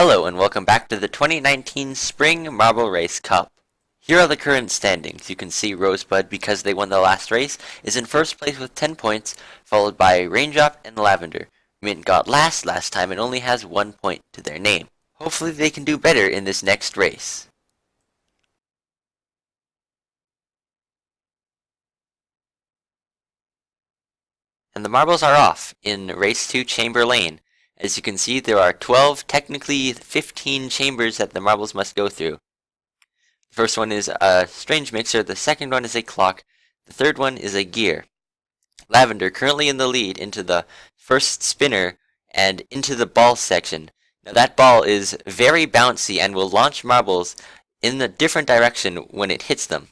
Hello and welcome back to the 2019 Spring Marble Race Cup. Here are the current standings. You can see Rosebud, because they won the last race, is in first place with 10 points, followed by Raindrop and Lavender. Mint got last time and only has 1 point to their name. Hopefully they can do better in this next race. And the marbles are off in Race 2 Chamber Lane. As you can see, there are 12, technically 15 chambers that the marbles must go through. The first one is a strange mixer, the second one is a clock, the third one is a gear. Lavender currently in the lead into the first spinner and into the ball section. Now that ball is very bouncy and will launch marbles in a different direction when it hits them.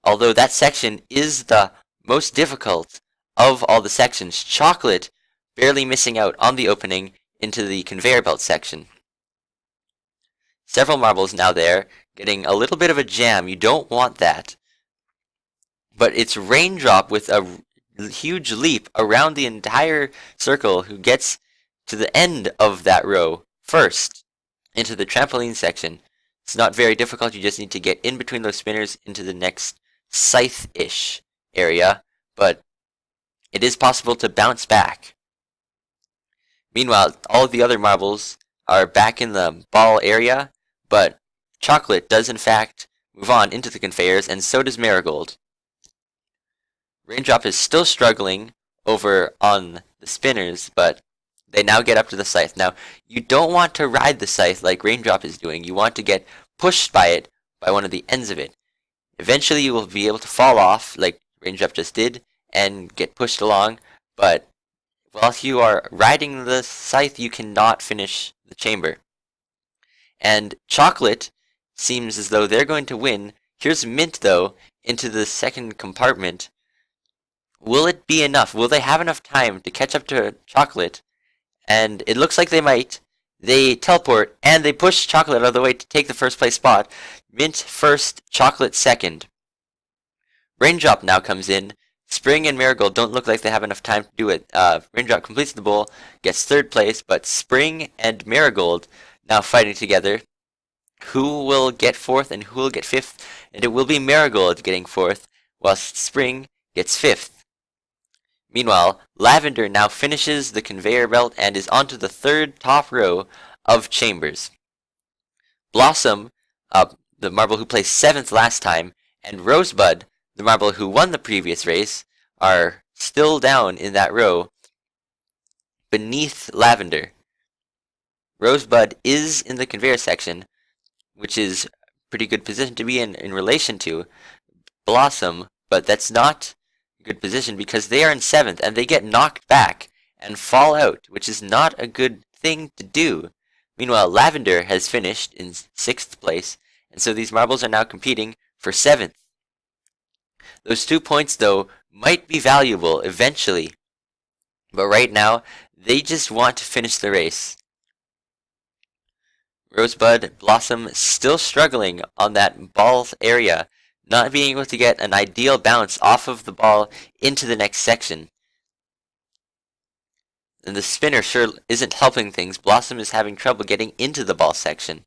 Although that section is the most difficult of all the sections, Chocolate barely missing out on the opening into the conveyor belt section. Several marbles now there, getting a little bit of a jam. You don't want that. But it's Raindrop with a huge leap around the entire circle who gets to the end of that row first into the trampoline section. It's not very difficult. You just need to get in between those spinners into the next scythe-ish area, but it is possible to bounce back. Meanwhile, all of the other marbles are back in the ball area, but Chocolate does in fact move on into the conveyors, and so does Marigold. Raindrop is still struggling over on the spinners, but they now get up to the scythe. Now, you don't want to ride the scythe like Raindrop is doing. You want to get pushed by it, by one of the ends of it. Eventually you will be able to fall off, like Raindrop just did, and get pushed along, but while you are riding the scythe, you cannot finish the chamber. And Chocolate seems as though they're going to win. Here's Mint, though, into the second compartment. Will it be enough? Will they have enough time to catch up to Chocolate? And it looks like they might. They teleport, and they push Chocolate out of the way to take the first place spot. Mint first, Chocolate second. Raindrop now comes in. Spring and Marigold don't look like they have enough time to do it. Raindrop completes the bowl, gets third place, but Spring and Marigold now fighting together. Who will get fourth and who will get fifth? And it will be Marigold getting fourth, whilst Spring gets fifth. Meanwhile, Lavender now finishes the conveyor belt and is onto the third top row of chambers. Blossom, the marble who placed seventh last time, and Rosebud, the marble who won the previous race, are still down in that row beneath Lavender. Rosebud is in the conveyor section, which is a pretty good position to be in relation to Blossom, but that's not a good position because they are in seventh and they get knocked back and fall out, which is not a good thing to do. Meanwhile, Lavender has finished in sixth place, and so these marbles are now competing for seventh. Those 2 points, though, might be valuable eventually, but right now, they just want to finish the race. Rosebud, Blossom still struggling on that ball area, not being able to get an ideal bounce off of the ball into the next section. And the spinner sure isn't helping things. Blossom is having trouble getting into the ball section.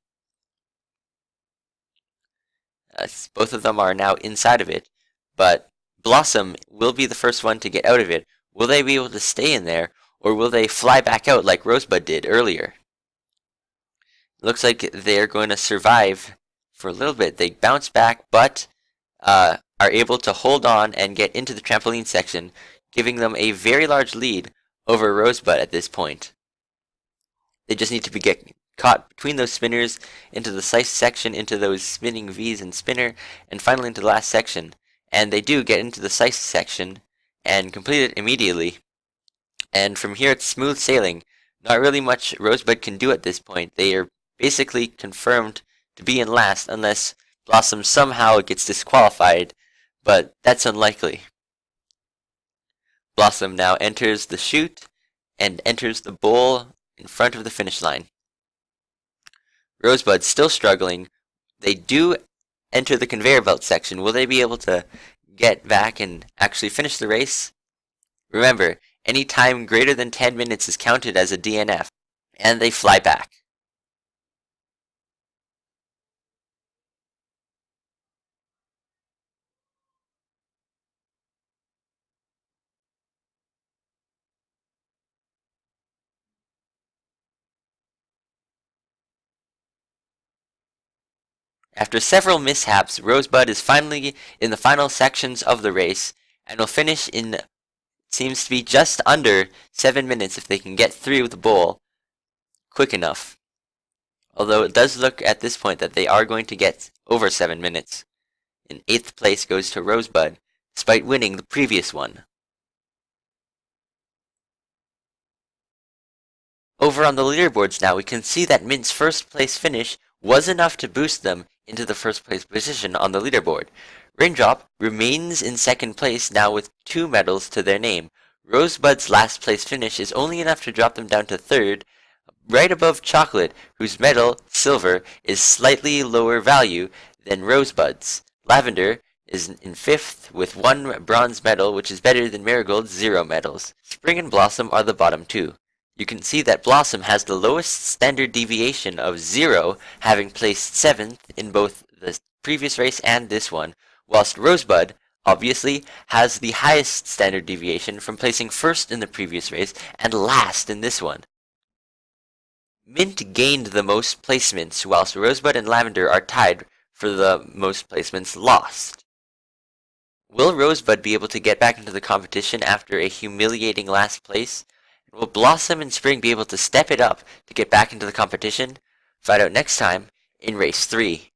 Both of them are now inside of it. But Blossom will be the first one to get out of it. Will they be able to stay in there, or will they fly back out like Rosebud did earlier? It looks like they're going to survive for a little bit. They bounce back, but are able to hold on and get into the trampoline section, giving them a very large lead over Rosebud at this point. They just need to get caught between those spinners, into the scythe section, into those spinning V's and spinner, and finally into the last section. And they do get into the scythe section and complete it immediately. And from here it's smooth sailing. Not really much Rosebud can do at this point. They are basically confirmed to be in last unless Blossom somehow gets disqualified, but that's unlikely. Blossom now enters the chute and enters the bowl in front of the finish line. Rosebud still struggling. They do enter the conveyor belt section. Will they be able to get back and actually finish the race? Remember, any time greater than 10 minutes is counted as a DNF, and they fly back. After several mishaps, Rosebud is finally in the final sections of the race and will finish in seems to be just under 7 minutes if they can get through the bowl quick enough. Although it does look at this point that they are going to get over 7 minutes. In 8th place goes to Rosebud, despite winning the previous one. Over on the leaderboards now, we can see that Mint's first place finish was enough to boost them into the first place position on the leaderboard. Raindrop remains in 2nd place now with 2 medals to their name. Rosebud's last place finish is only enough to drop them down to 3rd, right above Chocolate, whose medal, silver, is slightly lower value than Rosebud's. Lavender is in 5th with 1 bronze medal, which is better than Marigold's 0 medals. Spring and Blossom are the bottom 2. You can see that Blossom has the lowest standard deviation of 0, having placed 7th in both the previous race and this one, whilst Rosebud, obviously, has the highest standard deviation from placing 1st in the previous race and last in this one. Mint gained the most placements, whilst Rosebud and Lavender are tied for the most placements lost. Will Rosebud be able to get back into the competition after a humiliating last place? Will Blossom and Spring be able to step it up to get back into the competition? Find out next time in Race 3.